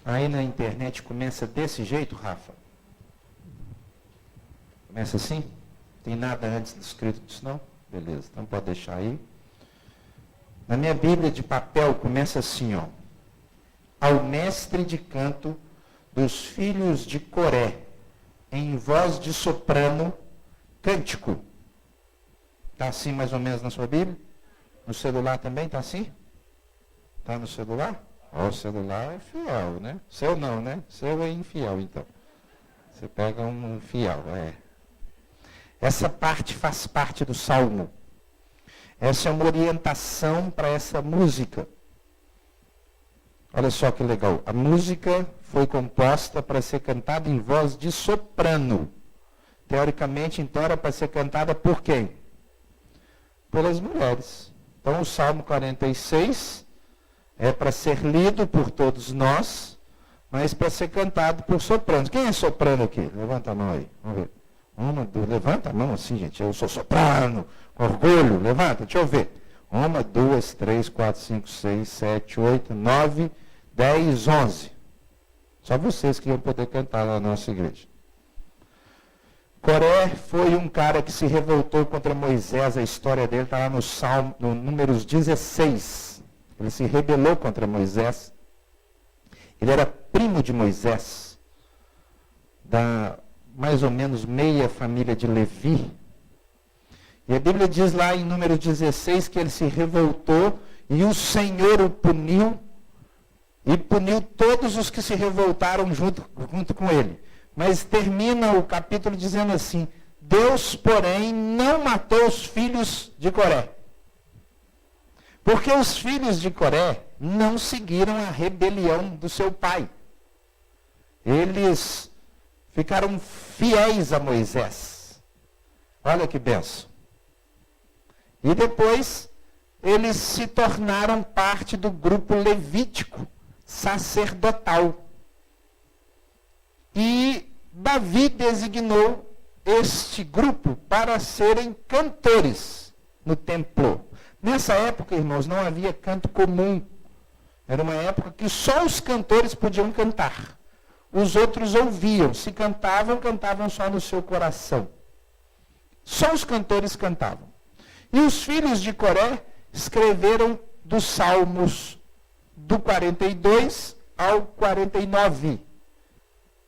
Aí na internet começa desse jeito, Rafa? Começa assim? Tem nada antes escrito disso, não? Beleza, então pode deixar aí. Na minha Bíblia de papel começa assim, ó. Ao mestre de canto dos filhos de Coré, em voz de soprano, cântico. Está assim mais ou menos na sua Bíblia? No celular também está assim? Está no celular? Ó, o celular é fiel, né? Seu não, né? Seu é infiel, então. Você pega um fiel, é. Essa parte faz parte do Salmo. Essa é uma orientação para essa música. Olha só que legal. A música foi composta para ser cantada em voz de soprano. Teoricamente, então, era para ser cantada por quem? Pelas mulheres. Então, o Salmo 46 é para ser lido por todos nós, mas para ser cantado por sopranos. Quem é soprano aqui? Levanta a mão aí. Vamos ver. Levanta a mão assim, gente. Eu sou soprano. Com orgulho. Levanta, deixa eu ver. 1, 2, 3, 4, 5, 6, 7, 8, 9, 10, 11. Só vocês que iam poder cantar na nossa igreja. Coré foi um cara que se revoltou contra Moisés. A história dele está lá no Salmo, no Números 16. Ele se rebelou contra Moisés. Ele era primo de Moisés, da mais ou menos meia família de Levi. E a Bíblia diz lá em Números 16 que ele se revoltou e o Senhor o puniu, e puniu todos os que se revoltaram junto com ele. Mas termina o capítulo dizendo assim: Deus, porém, não matou os filhos de Coré. Porque os filhos de Coré não seguiram a rebelião do seu pai. Eles ficaram fiéis a Moisés. Olha que benção. E depois eles se tornaram parte do grupo levítico, sacerdotal. E Davi designou este grupo para serem cantores no templo. Nessa época, irmãos, não havia canto comum. Era uma época que só os cantores podiam cantar. Os outros ouviam. Se cantavam, cantavam só no seu coração. Só os cantores cantavam. E os filhos de Coré escreveram dos Salmos do 42 ao 49.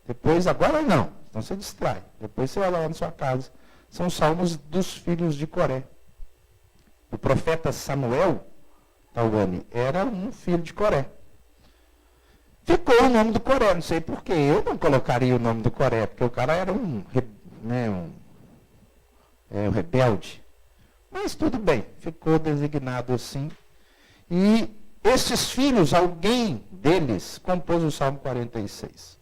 Depois, agora não, então você distrai. Depois você vai lá na sua casa. São salmos dos filhos de Coré. O profeta Samuel, Tawane, era um filho de Coré. Ficou o nome do Coré, não sei porquê. Eu não colocaria o nome do Coré, porque o cara era um rebelde. Mas tudo bem, ficou designado assim. E esses filhos, alguém deles, compôs o Salmo 46.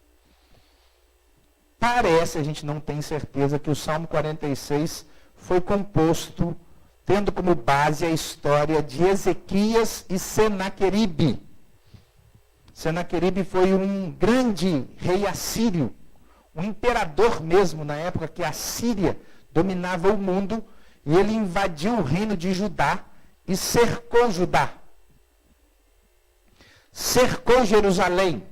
Parece, a gente não tem certeza, que o Salmo 46 foi composto tendo como base a história de Ezequias e Senaqueribe. Senaqueribe foi um grande rei assírio, um imperador mesmo, na época que a Síria dominava o mundo, e ele invadiu o reino de Judá e cercou Judá. Cercou Jerusalém.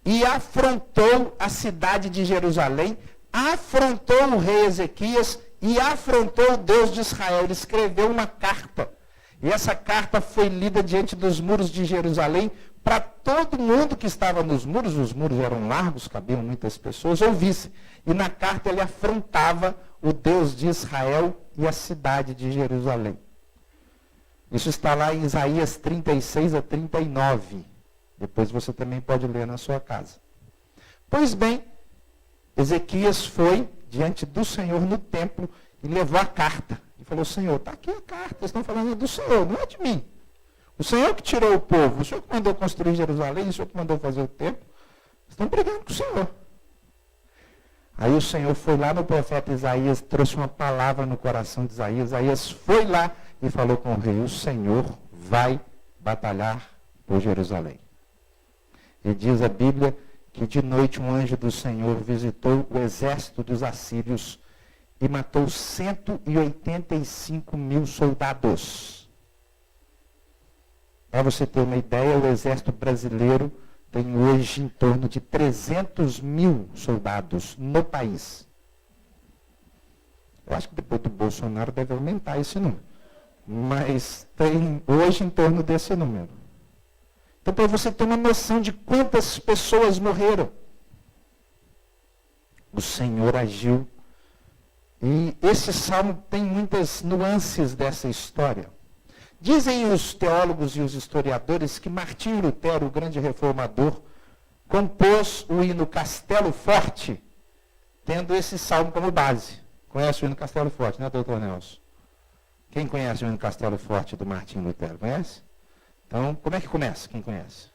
E afrontou a cidade de Jerusalém, afrontou o rei Ezequias e afrontou o Deus de Israel. Ele escreveu uma carta. E essa carta foi lida diante dos muros de Jerusalém para todo mundo que estava nos muros. Os muros eram largos, cabiam muitas pessoas, ouvisse. E na carta ele afrontava o Deus de Israel e a cidade de Jerusalém. Isso está lá em Isaías 36 a 39. Depois você também pode ler na sua casa. Pois bem, Ezequias foi diante do Senhor no templo e levou a carta. E falou: Senhor, está aqui a carta, eles estão falando do Senhor, não é de mim. O Senhor que tirou o povo, o Senhor que mandou construir Jerusalém, o Senhor que mandou fazer o templo. Estão brigando com o Senhor. Aí o Senhor foi lá no profeta Isaías, trouxe uma palavra no coração de Isaías. Isaías foi lá e falou com o rei: o Senhor vai batalhar por Jerusalém. E diz a Bíblia que de noite um anjo do Senhor visitou o exército dos assírios e matou 185 mil soldados. Para você ter uma ideia, o exército brasileiro tem hoje em torno de 300 mil soldados no país. Eu acho que depois do Bolsonaro deve aumentar esse número. Mas tem hoje em torno desse número. Então, para você ter uma noção de quantas pessoas morreram, o Senhor agiu. E esse salmo tem muitas nuances dessa história. Dizem os teólogos e os historiadores que Martinho Lutero, o grande reformador, compôs o hino Castelo Forte, tendo esse salmo como base. Conhece o hino Castelo Forte, né, doutor Nelson? Quem conhece o hino Castelo Forte do Martinho Lutero? Conhece? Então, como é que começa? Quem conhece?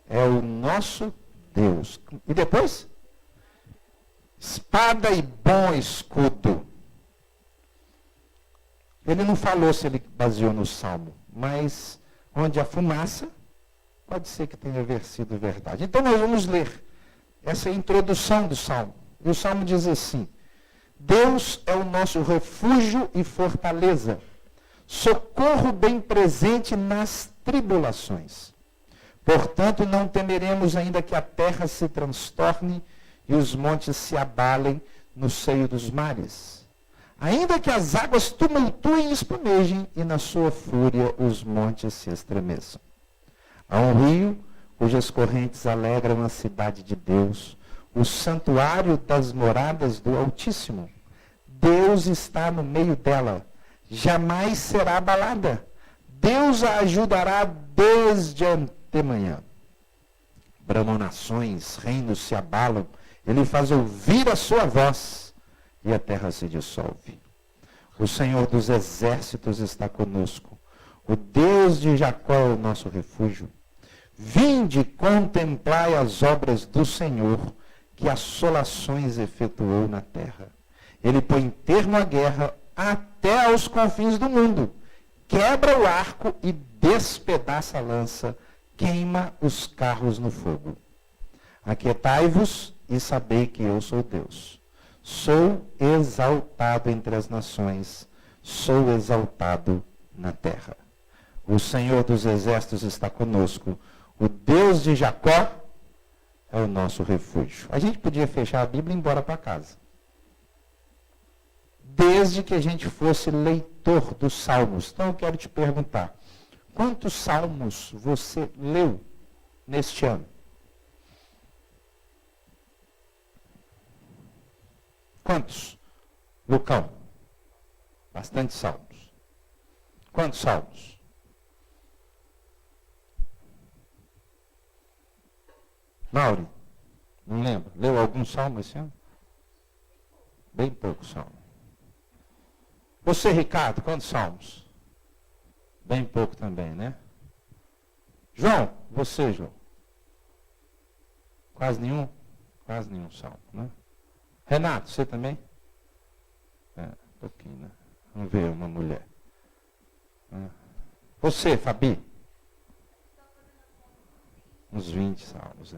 É o nosso Deus. E depois? Espada e bom escudo. Ele não falou se ele baseou no Salmo, mas onde a fumaça, pode ser que tenha sido verdade. Então nós vamos ler essa introdução do Salmo. E o Salmo diz assim: Deus é o nosso refúgio e fortaleza, socorro bem presente nas tribulações. Portanto, não temeremos ainda que a terra se transtorne e os montes se abalem no seio dos mares. Ainda que as águas tumultuem e espumejem, e na sua fúria os montes se estremeçam. Há um rio cujas correntes alegram a cidade de Deus, o santuário das moradas do Altíssimo. Deus está no meio dela, jamais será abalada. Deus a ajudará desde antemanhã. Bramam nações, reinos se abalam, ele faz ouvir a sua voz, e a terra se dissolve. O Senhor dos exércitos está conosco. O Deus de Jacó é o nosso refúgio. Vinde, contemplai as obras do Senhor, que assolações efetuou na terra. Ele põe termo à guerra até aos confins do mundo. Quebra o arco e despedaça a lança. Queima os carros no fogo. Aquietai-vos e sabei que eu sou Deus. Sou exaltado entre as nações, sou exaltado na terra. O Senhor dos exércitos está conosco. O Deus de Jacó é o nosso refúgio. A gente podia fechar a Bíblia e ir embora para casa. Desde que a gente fosse leitor dos salmos. Então eu quero te perguntar, quantos salmos você leu neste ano? Quantos? Lucão. Bastante salmos. Quantos salmos? Mauri, não lembro. Leu algum salmo esse ano? Bem pouco salmo. Você, Ricardo, quantos salmos? Bem pouco também, né? João, você, João? Quase nenhum? Quase nenhum salmo, né? Renato, você também? Pouquinho, né? Vamos ver uma mulher. Você, Fabi? Uns 20 salmos.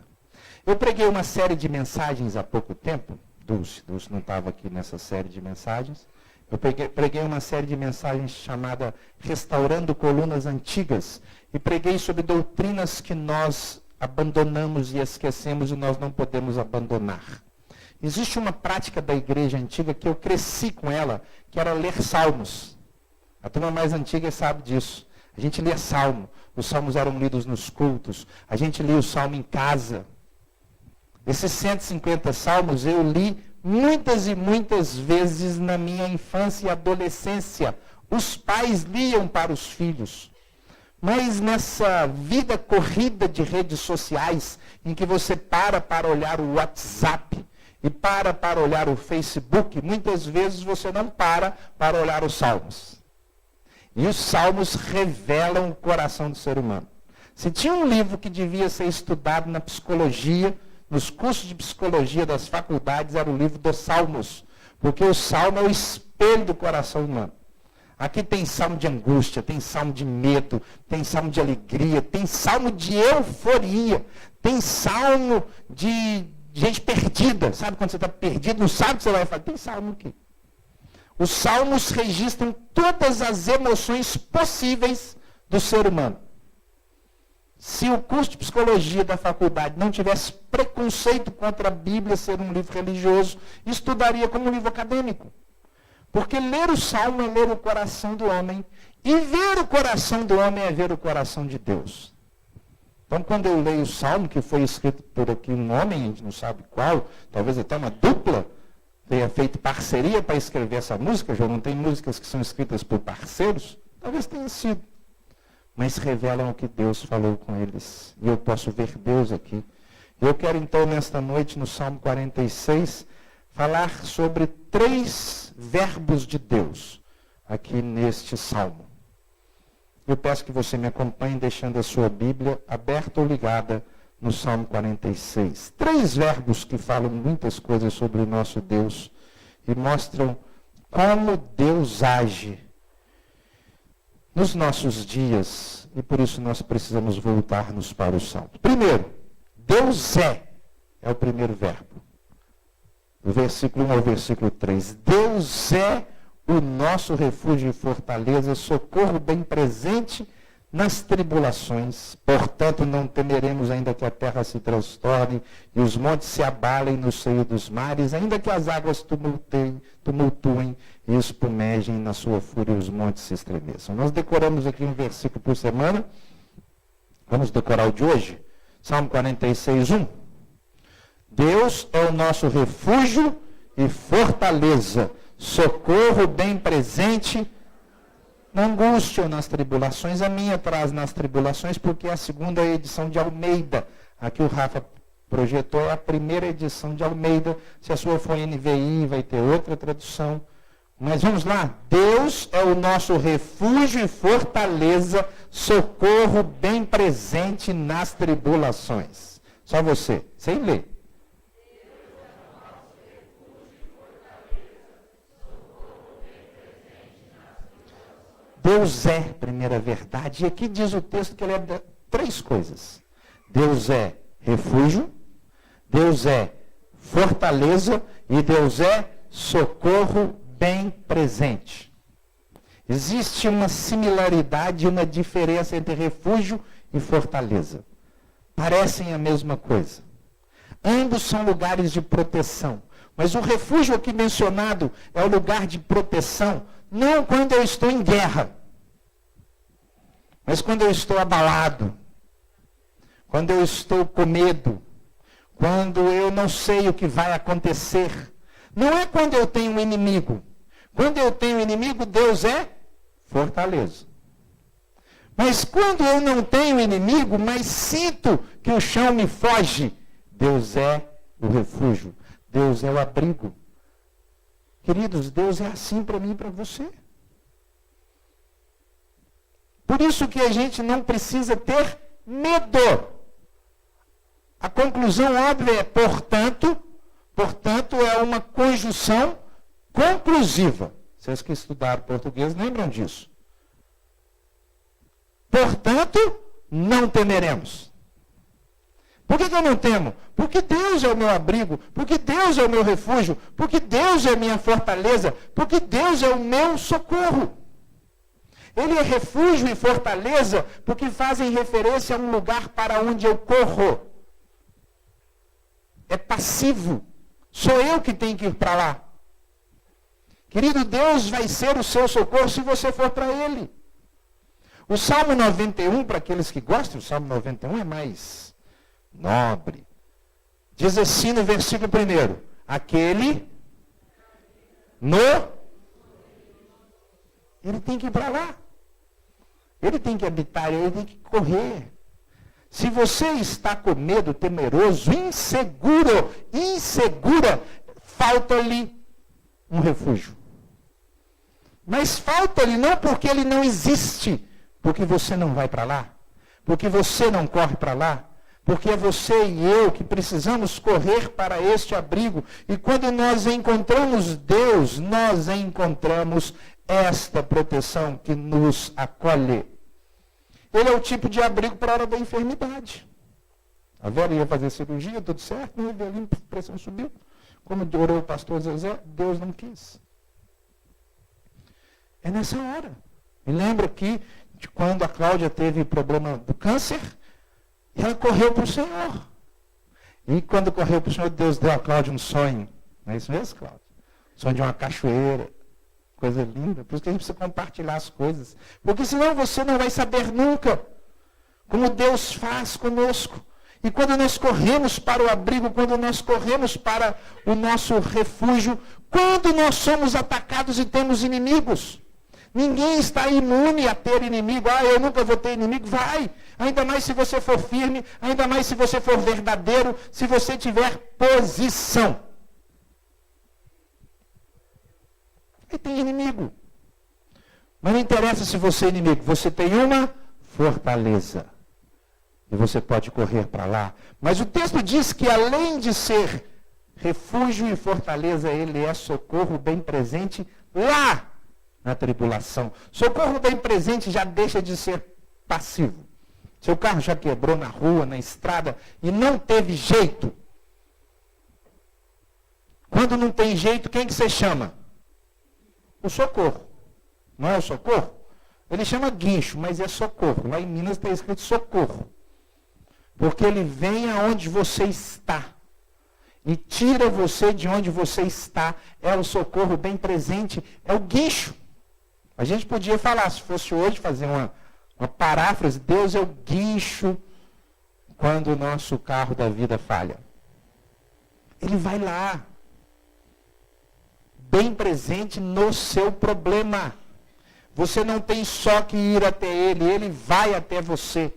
Eu preguei uma série de mensagens há pouco tempo. Dulce não estava aqui nessa série de mensagens. Eu preguei uma série de mensagens chamada Restaurando Colunas Antigas. E preguei sobre doutrinas que nós abandonamos e esquecemos e nós não podemos abandonar. Existe uma prática da igreja antiga que eu cresci com ela, que era ler salmos. A turma mais antiga sabe disso. A gente lia salmo. Os salmos eram lidos nos cultos. A gente lia o salmo em casa. Esses 150 salmos eu li muitas e muitas vezes na minha infância e adolescência. Os pais liam para os filhos. Mas nessa vida corrida de redes sociais, em que você para olhar o WhatsApp, e para olhar o Facebook, muitas vezes você não para olhar os salmos. E os salmos revelam o coração do ser humano. Se tinha um livro que devia ser estudado na psicologia, nos cursos de psicologia das faculdades, era o livro dos Salmos. Porque o salmo é o espelho do coração humano. Aqui tem salmo de angústia, tem salmo de medo, tem salmo de alegria, tem salmo de euforia, tem salmo de gente perdida. Sabe quando você está perdido, não sabe o que você vai fazer? Tem salmo aqui. Os salmos registram todas as emoções possíveis do ser humano. Se o curso de psicologia da faculdade não tivesse preconceito contra a Bíblia ser um livro religioso, estudaria como um livro acadêmico. Porque ler o Salmo é ler o coração do homem, e ver o coração do homem é ver o coração de Deus. Então, quando eu leio o Salmo, que foi escrito por aqui um homem, a gente não sabe qual, talvez até uma dupla, tenha feito parceria para escrever essa música, já não tem músicas que são escritas por parceiros, talvez tenha sido. Mas revelam o que Deus falou com eles. E eu posso ver Deus aqui. Eu quero então, nesta noite, no Salmo 46, falar sobre 3 verbos de Deus, aqui neste Salmo. Eu peço que você me acompanhe, deixando a sua Bíblia aberta ou ligada no Salmo 46. 3 verbos que falam muitas coisas sobre o nosso Deus e mostram como Deus age nos nossos dias, e por isso nós precisamos voltar-nos para o Salmo. Primeiro, Deus é o primeiro verbo. Do versículo 1 ao versículo 3. Deus é o nosso refúgio e fortaleza, socorro bem presente nas tribulações. Portanto, não temeremos, ainda que a terra se transtorne e os montes se abalem no seio dos mares, ainda que as águas tumultuem e espumejem na sua fúria e os montes se estremeçam. Nós decoramos aqui um versículo por semana. Vamos decorar o de hoje? Salmo 46, 1. Deus é o nosso refúgio e fortaleza, socorro bem presente na angústia ou nas tribulações. A minha traz nas tribulações, porque é a segunda edição de Almeida. Aqui o Rafa projetou a primeira edição de Almeida. Se a sua for NVI, vai ter outra tradução. Mas vamos lá. Deus é o nosso refúgio e fortaleza, socorro bem presente nas tribulações. Só você, sem ler. Deus é, primeira verdade. E aqui diz o texto que ele é 3 coisas. Deus é refúgio, Deus é fortaleza e Deus é socorro bem presente. Existe uma similaridade e uma diferença entre refúgio e fortaleza. Parecem a mesma coisa. Ambos são lugares de proteção. Mas o refúgio aqui mencionado é o lugar de proteção, não quando eu estou em guerra, mas quando eu estou abalado, quando eu estou com medo, quando eu não sei o que vai acontecer. Não é quando eu tenho um inimigo. Quando eu tenho inimigo, Deus é fortaleza. Mas quando eu não tenho inimigo, mas sinto que o chão me foge, Deus é o refúgio. Deus é o abrigo. Queridos, Deus é assim para mim e para você. Por isso que a gente não precisa ter medo. A conclusão óbvia é, portanto é uma conjunção conclusiva. Vocês que estudaram português lembram disso. Portanto, não temeremos. Por que eu não temo? Porque Deus é o meu abrigo, porque Deus é o meu refúgio, porque Deus é a minha fortaleza, porque Deus é o meu socorro. Ele é refúgio e fortaleza porque fazem referência a um lugar para onde eu corro. É passivo. Sou eu que tenho que ir para lá. Querido, Deus vai ser o seu socorro se você for para Ele. O Salmo 91, para aqueles que gostam, o Salmo 91 é mais nobre. Diz assim no versículo 1, aquele ele tem que ir para lá. Ele tem que habitar, ele tem que correr. Se você está com medo, temeroso, insegura, falta-lhe um refúgio. Mas falta-lhe não porque ele não existe, porque você não vai para lá, porque você não corre para lá, porque é você e eu que precisamos correr para este abrigo. E quando nós encontramos Deus, nós encontramos esta proteção que nos acolhe. Ele é o tipo de abrigo para a hora da enfermidade. A Vera ia fazer cirurgia, tudo certo, o Evelino, a pressão subiu. Como orou o pastor Zezé, Deus não quis. É nessa hora. Me lembro aqui de quando a Cláudia teve problema do câncer, E ela correu para o Senhor. E quando correu para o Senhor, Deus deu a Cláudia um sonho. Não é isso mesmo, Cláudia? Sonho de uma cachoeira. Coisa linda. Por isso que a gente precisa compartilhar as coisas. Porque senão você não vai saber nunca como Deus faz conosco. E quando nós corremos para o abrigo, quando nós corremos para o nosso refúgio, quando nós somos atacados e temos inimigos. Ninguém está imune a ter inimigo. Eu nunca vou ter inimigo. Vai. Ainda mais se você for firme, ainda mais se você for verdadeiro, se você tiver posição. E tem inimigo. Mas não interessa se você é inimigo. Você tem uma fortaleza. E você pode correr para lá. Mas o texto diz que além de ser refúgio e fortaleza, ele é socorro bem presente lá na tribulação. Socorro bem presente já deixa de ser passivo. Seu carro já quebrou na rua, na estrada, e não teve jeito. Quando não tem jeito, quem que você chama? O socorro. Não é o socorro? Ele chama guincho, mas é socorro. Lá em Minas está escrito socorro. Porque ele vem aonde você está. E tira você de onde você está. É o socorro bem presente. É o guincho. A gente podia falar, se fosse hoje, fazer uma paráfrase. Deus é o guincho quando o nosso carro da vida falha. Ele vai lá. Bem presente no seu problema. Você não tem só que ir até ele. Ele vai até você.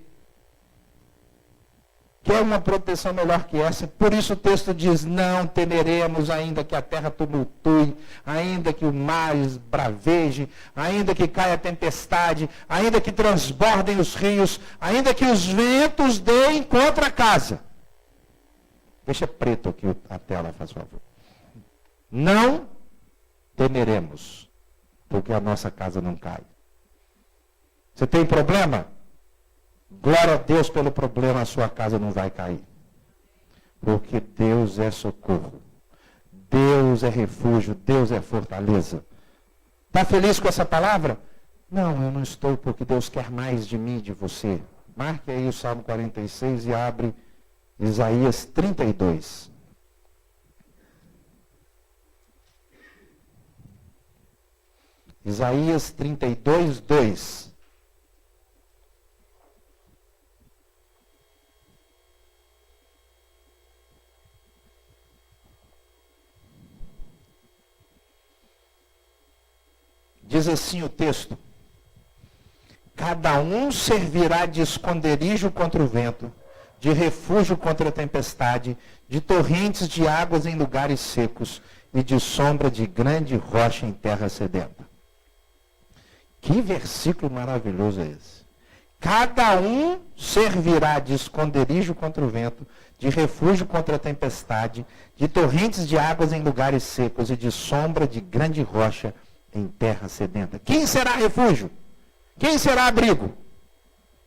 Quer uma proteção melhor que essa? Por isso o texto diz, não temeremos ainda que a terra tumultue, ainda que o mar braveje, ainda que caia a tempestade, ainda que transbordem os rios, ainda que os ventos deem contra a casa. Deixa preto aqui a tela, faz favor. Não temeremos, porque a nossa casa não cai. Você tem problema? Glória a Deus pelo problema, a sua casa não vai cair. Porque Deus é socorro. Deus é refúgio, Deus é fortaleza. Está feliz com essa palavra? Não, eu não estou, porque Deus quer mais de mim e de você. Marque aí o Salmo 46 e abre Isaías 32. Isaías 32, 2. Diz assim o texto: cada um servirá de esconderijo contra o vento, de refúgio contra a tempestade, de torrentes de águas em lugares secos e de sombra de grande rocha em terra sedenta. Que versículo maravilhoso é esse? Cada um servirá de esconderijo contra o vento, de refúgio contra a tempestade, de torrentes de águas em lugares secos e de sombra de grande rocha em terra sedenta. Quem será refúgio? Quem será abrigo?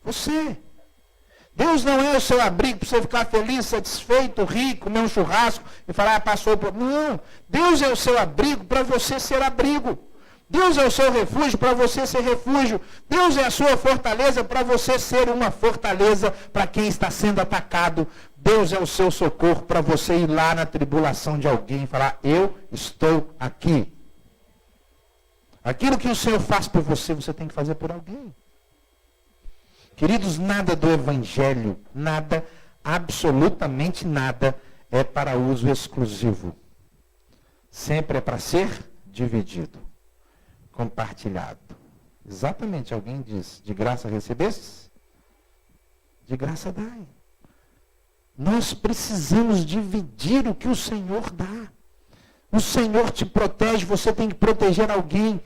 Você. Deus não é o seu abrigo para você ficar feliz, satisfeito, rico, comer um churrasco e falar, passou por... Não. Deus é o seu abrigo para você ser abrigo. Deus é o seu refúgio para você ser refúgio. Deus é a sua fortaleza para você ser uma fortaleza para quem está sendo atacado. Deus é o seu socorro para você ir lá na tribulação de alguém e falar, eu estou aqui. Aquilo que o Senhor faz por você, você tem que fazer por alguém. Queridos, nada do Evangelho, nada, absolutamente nada, é para uso exclusivo. Sempre é para ser dividido, compartilhado. Exatamente, alguém diz, de graça recebestes? De graça dai. Nós precisamos dividir o que o Senhor dá. O Senhor te protege, você tem que proteger alguém.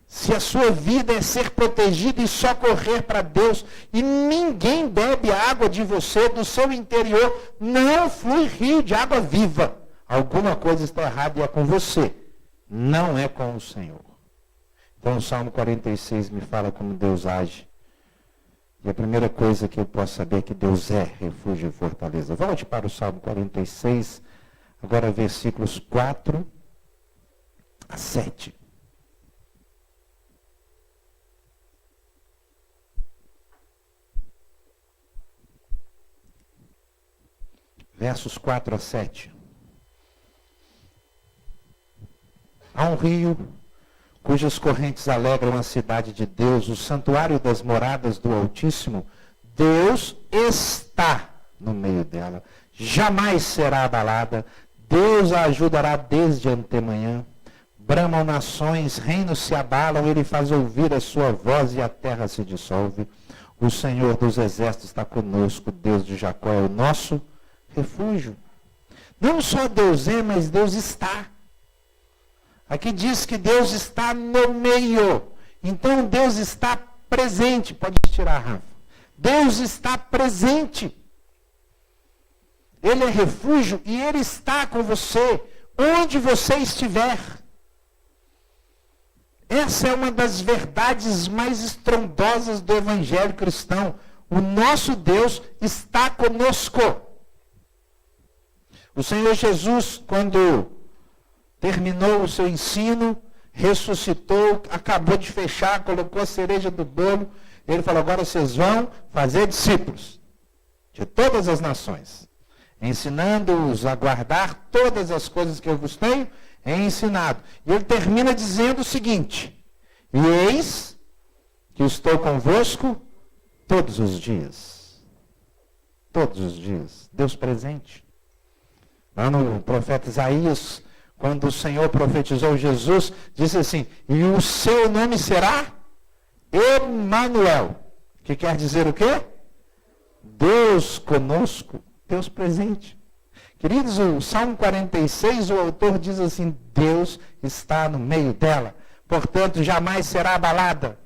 Se a sua vida é ser protegida e só correr para Deus, e ninguém bebe água de você, do seu interior, não flui rio de água viva. Alguma coisa está errada e é com você, não é com o Senhor. Então o Salmo 46 me fala como Deus age. E a primeira coisa que eu posso saber é que Deus é refúgio e fortaleza. Volte para o Salmo 46, agora versículos 4 a 7. versos 4 a 7. Há um rio cujas correntes alegram a cidade de Deus, o santuário das moradas do Altíssimo. Deus está no meio dela, jamais será abalada. Deus a ajudará desde antemanhã. Bramam nações, reinos se abalam, ele faz ouvir a sua voz e a terra se dissolve. O Senhor dos exércitos está conosco, Deus de Jacó é o nosso refúgio. Não só Deus é, mas Deus está. Aqui diz que Deus está no meio. Então Deus está presente. Pode tirar, Rafa. Deus está presente. Ele é refúgio e Ele está com você, onde você estiver. Essa é uma das verdades mais estrondosas do Evangelho cristão. O nosso Deus está conosco. O Senhor Jesus, quando terminou o seu ensino, ressuscitou, acabou de fechar, colocou a cereja do bolo, ele falou, agora vocês vão fazer discípulos de todas as nações, ensinando-os a guardar todas as coisas que eu vos tenho ensinado. E ele termina dizendo o seguinte, e eis que estou convosco todos os dias. Todos os dias. Deus presente. Lá no profeta Isaías, quando o Senhor profetizou Jesus, disse assim, e o seu nome será Emanuel, que quer dizer o quê? Deus conosco, Deus presente. Queridos, o Salmo 46, o autor diz assim, Deus está no meio dela, portanto jamais será abalada.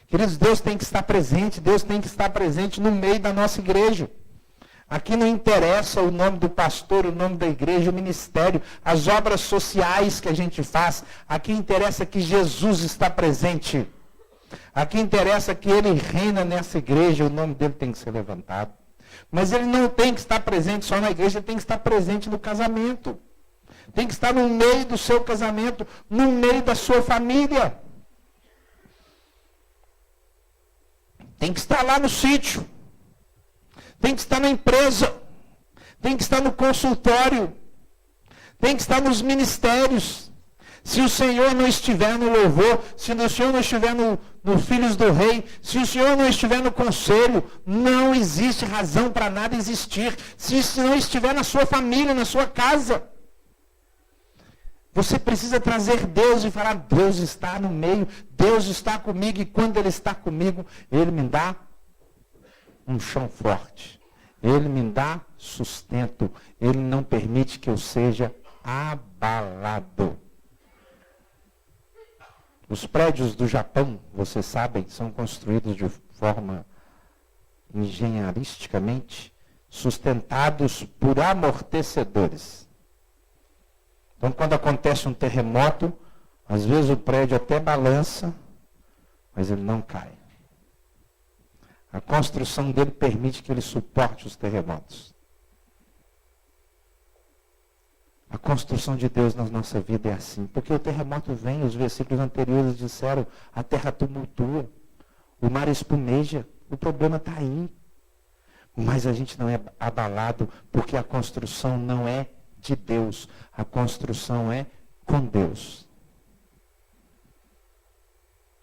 Queridos, Deus tem que estar presente, Deus tem que estar presente no meio da nossa igreja. Aqui não interessa o nome do pastor, o nome da igreja, o ministério, as obras sociais que a gente faz. Aqui interessa que Jesus está presente. Aqui interessa que Ele reina nessa igreja, o nome dele tem que ser levantado. Mas Ele não tem que estar presente só na igreja, Ele tem que estar presente no casamento. Tem que estar no meio do seu casamento, no meio da sua família. Tem que estar lá no sítio. Tem que estar na empresa, tem que estar no consultório, tem que estar nos ministérios. Se o Senhor não estiver no louvor, se o Senhor não estiver no Filhos do Rei, se o Senhor não estiver no conselho, não existe razão para nada existir. Se isso não estiver na sua família, na sua casa. Você precisa trazer Deus e falar, Deus está no meio, Deus está comigo, e quando Ele está comigo, Ele me dá um chão forte. Ele me dá sustento. Ele não permite que eu seja abalado. Os prédios do Japão, vocês sabem, são construídos de forma engenharisticamente sustentados por amortecedores. Então, quando acontece um terremoto, às vezes o prédio até balança, mas ele não cai. A construção dele permite que ele suporte os terremotos. A construção de Deus na nossa vida é assim. Porque o terremoto vem, os versículos anteriores disseram, a terra tumultua, o mar espumeja, o problema está aí. Mas a gente não é abalado, porque a construção não é de Deus, a construção é com Deus.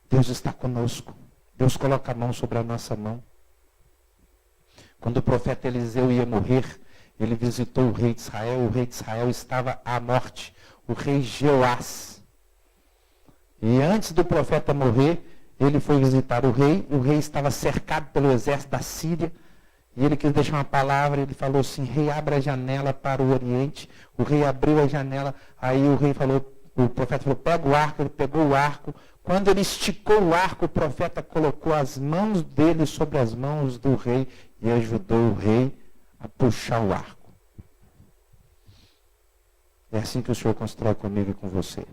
Deus está conosco. Deus coloca a mão sobre a nossa mão. Quando o profeta Eliseu ia morrer, ele visitou o rei de Israel. O rei de Israel estava à morte, o rei Jeoás. E antes do profeta morrer, ele foi visitar o rei. O rei estava cercado pelo exército da Síria. E ele quis deixar uma palavra. Ele falou assim, rei, abre a janela para o oriente. O rei abriu a janela. Aí o rei falou, o profeta falou, pega o arco. Ele pegou o arco. Quando ele esticou o arco, o profeta colocou as mãos dele sobre as mãos do rei e ajudou o rei a puxar o arco. É assim que o Senhor constrói comigo e com você.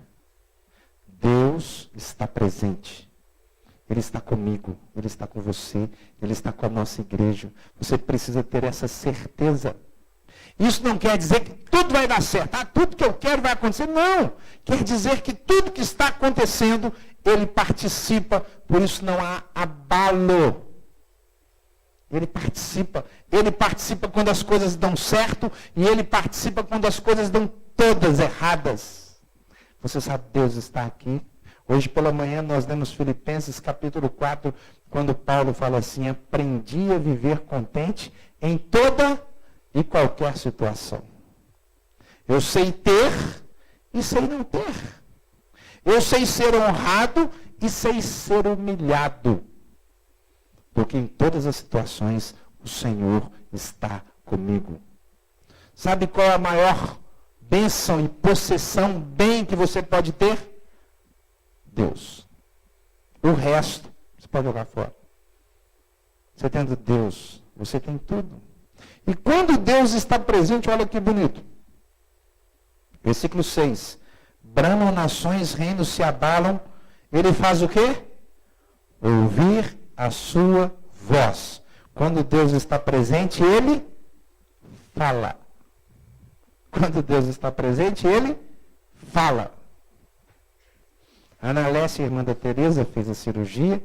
Deus está presente. Ele está comigo, Ele está com você, Ele está com a nossa igreja. Você precisa ter essa certeza. Isso não quer dizer que tudo vai dar certo, tudo que eu quero vai acontecer. Não! Quer dizer que tudo que está acontecendo, Ele participa, por isso não há abalo. Ele participa quando as coisas dão certo e ele participa quando as coisas dão todas erradas. Você sabe, Deus está aqui. Hoje pela manhã nós lemos Filipenses capítulo 4, quando Paulo fala assim: aprendi a viver contente em toda e qualquer situação. Eu sei ter e sei não ter. Eu sei ser honrado e sei ser humilhado. Porque em todas as situações o Senhor está comigo. Sabe qual é a maior bênção e possessão, bem que você pode ter? Deus. O resto você pode jogar fora. Você tendo Deus, você tem tudo. E quando Deus está presente, olha que bonito. Versículo 6. Bramam nações, reinos se abalam. Ele faz o quê? Ouvir a sua voz. Quando Deus está presente, ele fala. Quando Deus está presente, ele fala. A Ana Lécia, irmã da Tereza, fez a cirurgia.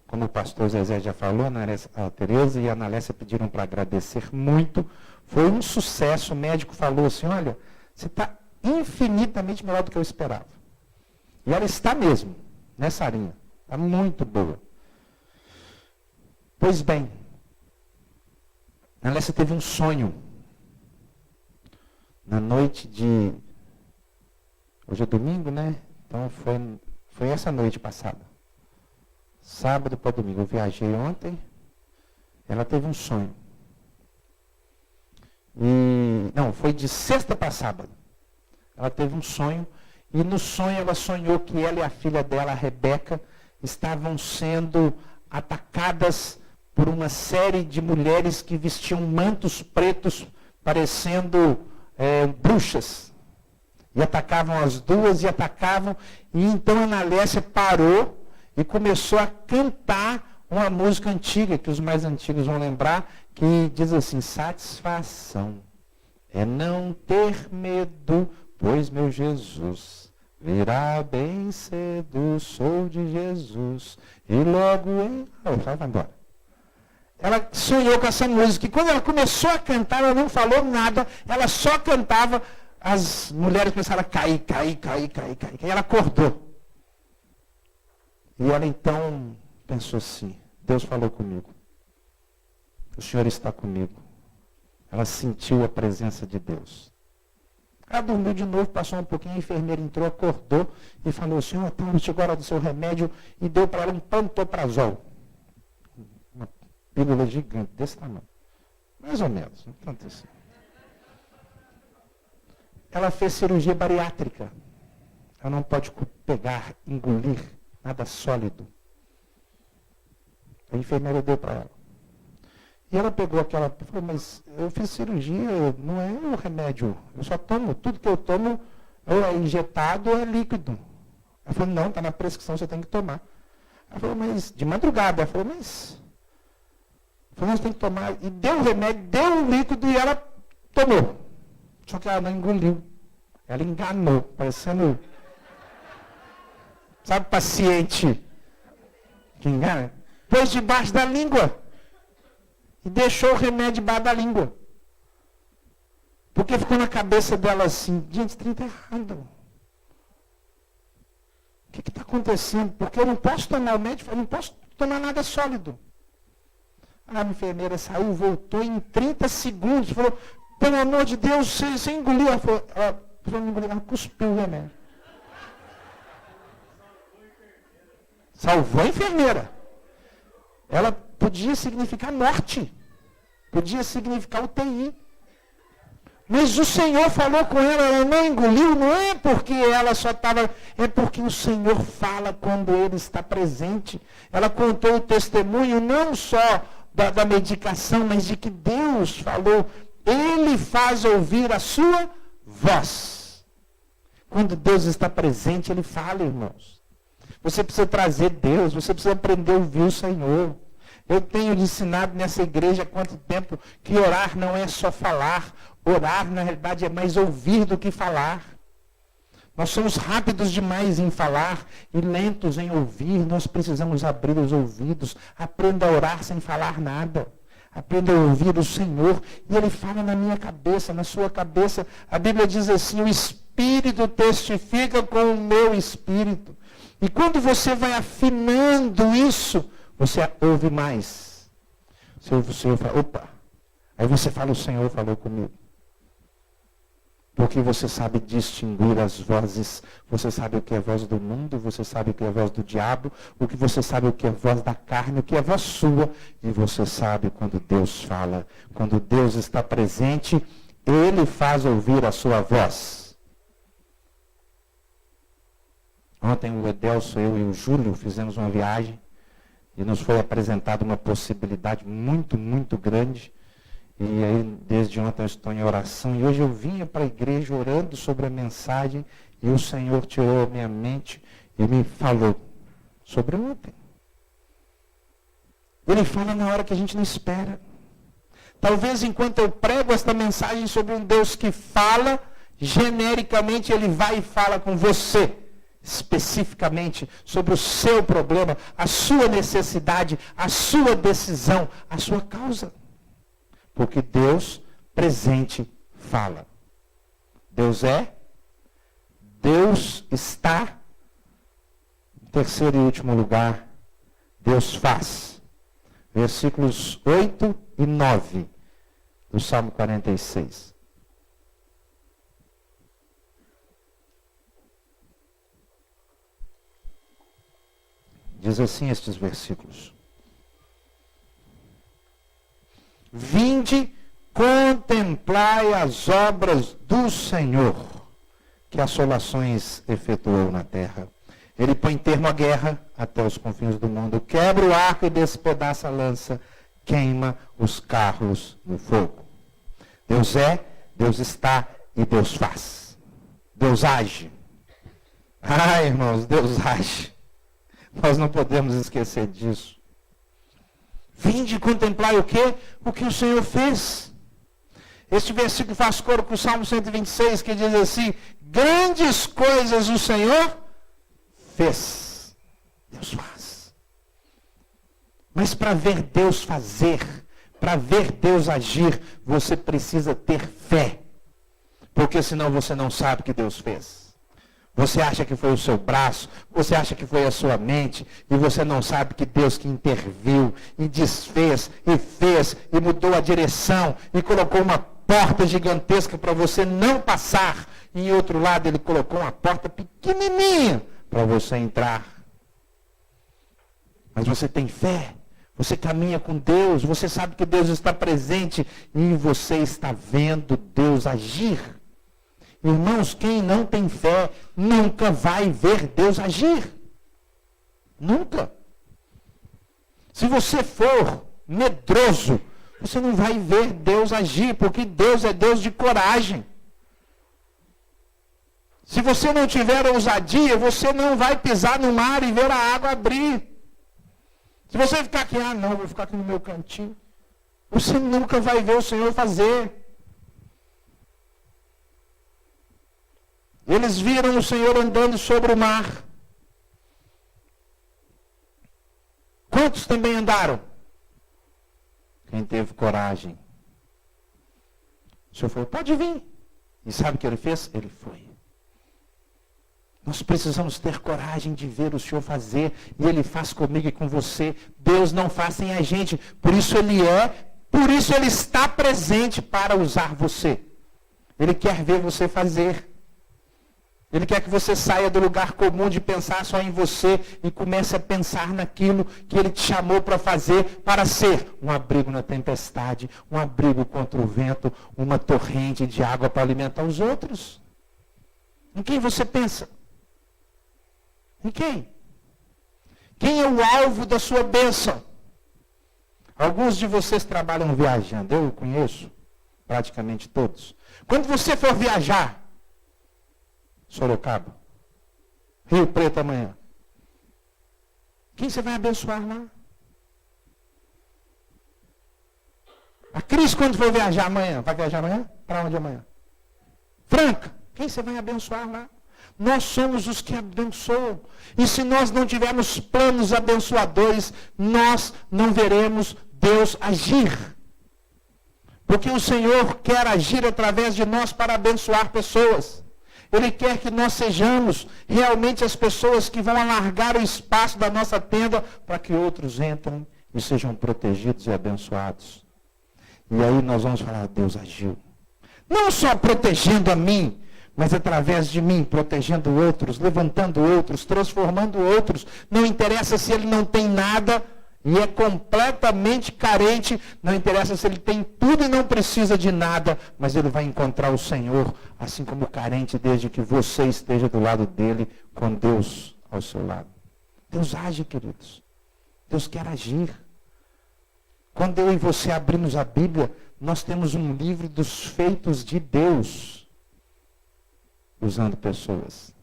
Como o pastor Zezé já falou, a Tereza e a Ana Lécia pediram para agradecer muito. Foi um sucesso. O médico falou assim: olha, você está infinitamente melhor do que eu esperava. E ela está mesmo, nessa arinha. Está muito boa. Pois bem, a Lécia teve um sonho. Na noite de... Hoje é domingo, né? Então foi essa noite passada. Sábado para domingo. Eu viajei ontem. Ela teve um sonho. Não, foi de sexta para sábado. Ela teve um sonho. E no sonho ela sonhou que ela e a filha dela, a Rebeca, estavam sendo atacadas por uma série de mulheres que vestiam mantos pretos, parecendo bruxas. E atacavam as duas, e então a Ana Lécia parou e começou a cantar uma música antiga, que os mais antigos vão lembrar, que diz assim: satisfação é não ter medo, pois meu Jesus virá bem cedo, sou de Jesus, e logo vai embora. Ela sonhou com essa música, e quando ela começou a cantar, ela não falou nada, ela só cantava, as mulheres começaram a cair, e ela acordou. E ela então pensou assim: Deus falou comigo, o Senhor está comigo. Ela sentiu a presença de Deus. Ela dormiu de novo, passou um pouquinho, a enfermeira entrou, acordou e falou: Senhor, chegou a hora do seu remédio, e deu para ela um pantoprazol. Uma pílula gigante, desse tamanho. Mais ou menos, não tanto assim. Ela fez cirurgia bariátrica. Ela não pode pegar, engolir nada sólido. A enfermeira deu para ela. E ela pegou aquela, falou: mas eu fiz cirurgia, não é o remédio, eu só tomo, tudo que eu tomo é injetado ou é líquido. Ela falou: não, está na prescrição, você tem que tomar. Ela falou: mas de madrugada. Ela falou: mas você tem que tomar. E deu o remédio, deu o líquido e ela tomou. Só que ela não engoliu. Ela enganou, parecendo, sabe, paciente que engana? Pôs debaixo da língua. E deixou o remédio debaixo da língua. Porque ficou na cabeça dela assim: gente, isso está errado. O que está acontecendo? Porque eu não posso tomar o médico, eu não posso tomar nada sólido. A enfermeira saiu, voltou em 30 segundos, falou: pelo amor de Deus, você engoliu. Ela falou: ela cuspiu o remédio. Salvou a enfermeira. Ela podia significar morte. Podia significar UTI. Mas o Senhor falou com ela não engoliu, não é porque ela só estava, é porque o Senhor fala quando Ele está presente. Ela contou o testemunho não só da medicação, mas de que Deus falou. Ele faz ouvir a sua voz. Quando Deus está presente, Ele fala, irmãos. Você precisa trazer Deus, você precisa aprender a ouvir o Senhor. Eu tenho ensinado nessa igreja há quanto tempo que orar não é só falar. Orar, na realidade, é mais ouvir do que falar. Nós somos rápidos demais em falar e lentos em ouvir. Nós precisamos abrir os ouvidos. Aprenda a orar sem falar nada. Aprenda a ouvir o Senhor. E Ele fala na minha cabeça, na sua cabeça. A Bíblia diz assim, o Espírito testifica com o meu Espírito. E quando você vai afinando isso, você ouve mais. Você ouve o Senhor fala, opa. Aí você fala, o Senhor falou comigo. Porque você sabe distinguir as vozes. Você sabe o que é a voz do mundo, você sabe o que é a voz do diabo, o que você sabe o que é a voz da carne, o que é a voz sua. E você sabe quando Deus fala. Quando Deus está presente, Ele faz ouvir a sua voz. Ontem o Edelso, eu e o Júlio fizemos uma viagem e nos foi apresentada uma possibilidade muito, muito grande. E aí, desde ontem eu estou em oração. E hoje eu vinha para a igreja orando sobre a mensagem. E o Senhor tirou a minha mente e me falou sobre ontem. Ele fala na hora que a gente não espera. Talvez enquanto eu prego esta mensagem sobre um Deus que fala, genericamente Ele vai e fala com você. Especificamente sobre o seu problema, a sua necessidade, a sua decisão, a sua causa. Porque Deus presente fala. Deus é, Deus está. Em terceiro e último lugar, Deus faz. Versículos 8 e 9 do Salmo 46. Diz assim estes versículos. Vinde, contemplai as obras do Senhor, que assolações efetuou na terra. Ele põe termo à guerra até os confins do mundo, quebra o arco e despedaça a lança, queima os carros no fogo. Deus é, Deus está e Deus faz. Deus age. Ah, irmãos, Deus age. Nós não podemos esquecer disso. Vinde contemplar o quê? O que o Senhor fez. Este versículo faz coro com o Salmo 126, que diz assim, grandes coisas o Senhor fez. Deus faz. Mas para ver Deus fazer, para ver Deus agir, você precisa ter fé. Porque senão você não sabe o que Deus fez. Você acha que foi o seu braço, você acha que foi a sua mente, e você não sabe que Deus que interviu, e desfez, e fez, e mudou a direção, e colocou uma porta gigantesca para você não passar, e em outro lado Ele colocou uma porta pequenininha para você entrar. Mas você tem fé, você caminha com Deus, você sabe que Deus está presente, e você está vendo Deus agir. Irmãos, quem não tem fé nunca vai ver Deus agir. Nunca. Se você for medroso, você não vai ver Deus agir, porque Deus é Deus de coragem. Se você não tiver ousadia, você não vai pisar no mar e ver a água abrir. Se você ficar aqui, não, vou ficar aqui no meu cantinho, você nunca vai ver o Senhor fazer. Eles viram o Senhor andando sobre o mar. Quantos também andaram? Quem teve coragem. O Senhor falou, pode vir. E sabe o que Ele fez? Ele foi. Nós precisamos ter coragem de ver o Senhor fazer. E Ele faz comigo e com você. Deus não faz sem a gente. Por isso Ele está presente para usar você. Ele quer ver você fazer. Ele quer que você saia do lugar comum de pensar só em você e comece a pensar naquilo que Ele te chamou para fazer, para ser um abrigo na tempestade, um abrigo contra o vento, uma torrente de água para alimentar os outros. Em quem você pensa? Em quem? Quem é o alvo da sua bênção? Alguns de vocês trabalham viajando, eu conheço praticamente todos. Quando você for viajar, Sorocaba, Rio Preto amanhã, quem você vai abençoar lá? A Cris, quando for viajar amanhã, vai viajar amanhã? Para onde amanhã? Franca, quem você vai abençoar lá? Nós somos os que abençoam. E se nós não tivermos planos abençoadores, nós não veremos Deus agir. Porque o Senhor quer agir através de nós para abençoar pessoas. Ele quer que nós sejamos realmente as pessoas que vão alargar o espaço da nossa tenda para que outros entrem e sejam protegidos e abençoados. E aí nós vamos falar, Deus agiu. Não só protegendo a mim, mas através de mim, protegendo outros, levantando outros, transformando outros. Não interessa se ele não tem nada e é completamente carente, não interessa se ele tem tudo e não precisa de nada, mas ele vai encontrar o Senhor, assim como carente, desde que você esteja do lado dele, com Deus ao seu lado. Deus age, queridos. Deus quer agir. Quando eu e você abrimos a Bíblia, nós temos um livro dos feitos de Deus, usando pessoas.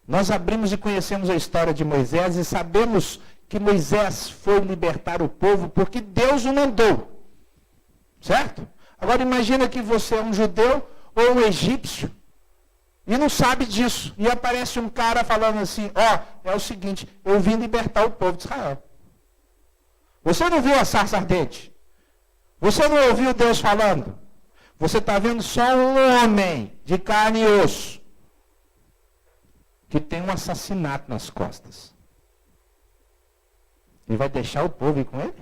Nós abrimos e conhecemos a história de Moisés e sabemos que Moisés foi libertar o povo porque Deus o mandou. Certo? Agora imagina que você é um judeu ou um egípcio e não sabe disso. E aparece um cara falando assim, é o seguinte, eu vim libertar o povo de Israel. Você não viu a sarça ardente? Você não ouviu Deus falando? Você está vendo só um homem de carne e osso que tem um assassinato nas costas. E vai deixar o povo ir com ele?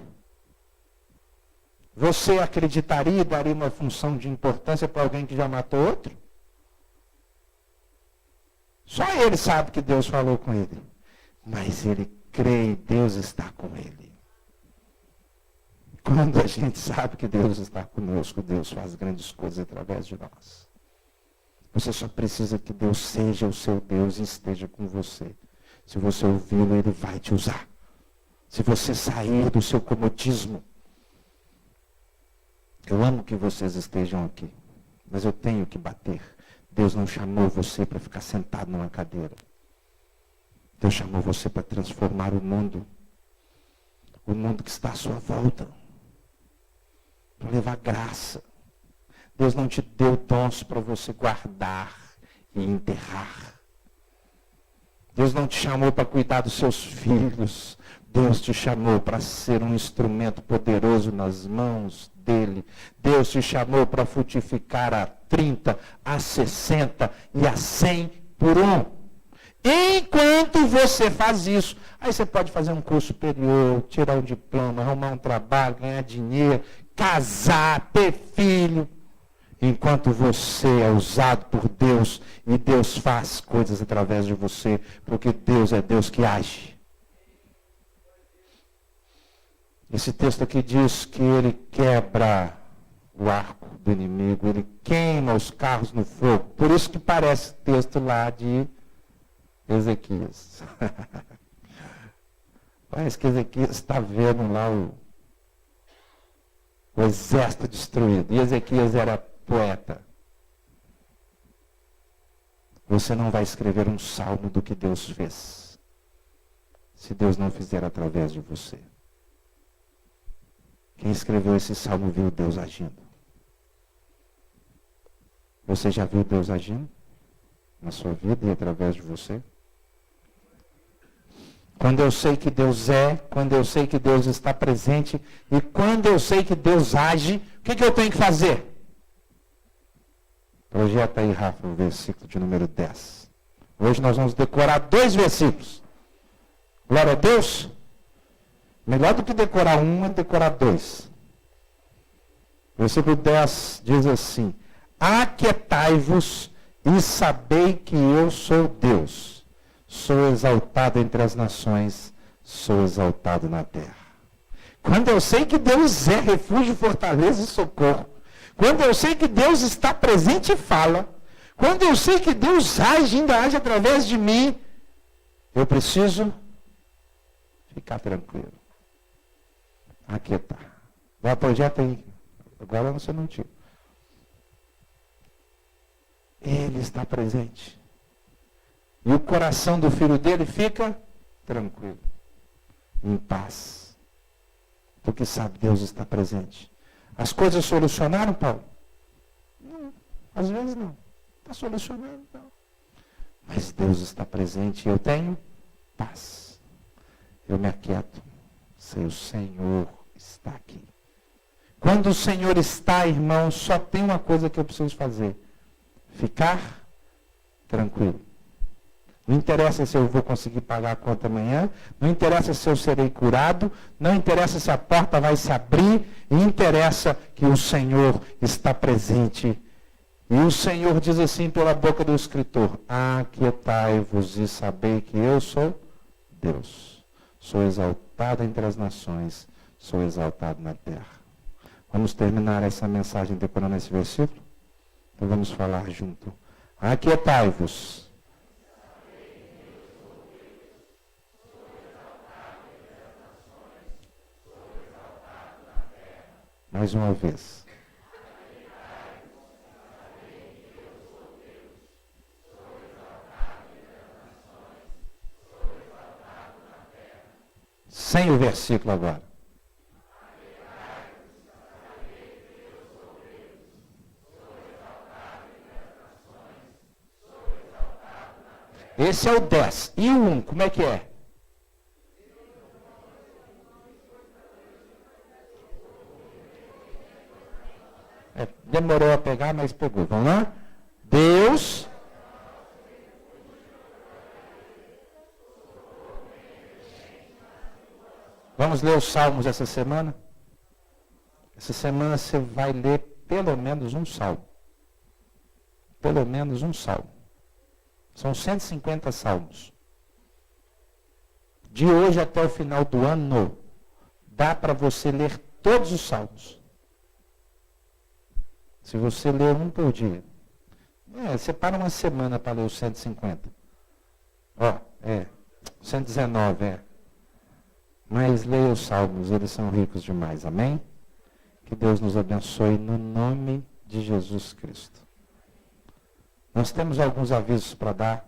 Você acreditaria e daria uma função de importância para alguém que já matou outro? Só ele sabe que Deus falou com ele. Mas ele crê e Deus está com ele. Quando a gente sabe que Deus está conosco, Deus faz grandes coisas através de nós. Você só precisa que Deus seja o seu Deus e esteja com você. Se você ouvi-lo, ele vai te usar. Se você sair do seu comodismo. Eu amo que vocês estejam aqui, mas eu tenho que bater. Deus não chamou você para ficar sentado numa cadeira. Deus chamou você para transformar o mundo que está à sua volta. Para levar graça. Deus não te deu dons para você guardar e enterrar. Deus não te chamou para cuidar dos seus filhos. Deus te chamou para ser um instrumento poderoso nas mãos dele. Deus te chamou para frutificar a 30, a 60 e a 100 por um. Enquanto você faz isso, aí você pode fazer um curso superior, tirar um diploma, arrumar um trabalho, ganhar dinheiro, casar, ter filho. Enquanto você é usado por Deus e Deus faz coisas através de você, porque Deus é Deus que age. Esse texto aqui diz que ele quebra o arco do inimigo, ele queima os carros no fogo. Por isso que parece texto lá de Ezequias. Parece que Ezequias está vendo lá o exército destruído. E Ezequias era poeta. Você não vai escrever um salmo do que Deus fez, se Deus não fizer através de você. Quem escreveu esse salmo viu Deus agindo. Você já viu Deus agindo na sua vida e através de você? Quando eu sei que Deus é, quando eu sei que Deus está presente e quando eu sei que Deus age, o que eu tenho que fazer? Projeta aí, Rafa, o versículo de número 10. Hoje nós vamos decorar 2 versículos. Glória a Deus. Melhor do que decorar um é decorar 2. Versículo 10 diz assim: aquietai-vos e sabei que eu sou Deus. Sou exaltado entre as nações, sou exaltado na terra. Quando eu sei que Deus é refúgio, fortaleza e socorro. Quando eu sei que Deus está presente e fala. Quando eu sei que Deus age, ainda age através de mim. Eu preciso ficar tranquilo. Aquietar. Vai, projeta aí. Agora você não tira. Ele está presente. E o coração do filho dele fica tranquilo, em paz. Porque sabe, Deus está presente. As coisas solucionaram, Paulo? Não, às vezes não. Está solucionando, não. Mas Deus está presente e eu tenho paz. Eu me aquieto. Sei, o Senhor está aqui. Quando o Senhor está, irmão, só tem uma coisa que eu preciso fazer: ficar tranquilo. Não interessa se eu vou conseguir pagar a conta amanhã, não interessa se eu serei curado, não interessa se a porta vai se abrir, interessa que o Senhor está presente. E o Senhor diz assim pela boca do escritor: aquietai-vos e sabei que eu sou Deus. Sou exaltado entre as nações, sou exaltado na terra. Vamos terminar essa mensagem decorando esse versículo? Então vamos falar junto. Aquietai-vos. Mais uma vez. Sem o versículo agora. Esse é o 10. E o 1, como é que é? Demorou a pegar, mas pegou. Vamos lá? Deus. Vamos ler os salmos essa semana? Essa semana você vai ler pelo menos um salmo. Pelo menos um salmo. São 150 salmos. De hoje até o final do ano, dá para você ler todos os salmos. Se você ler um por dia. Separa uma semana para ler os 150. 119, Mas leia os salmos, eles são ricos demais, amém? Que Deus nos abençoe no nome de Jesus Cristo. Nós temos alguns avisos para dar.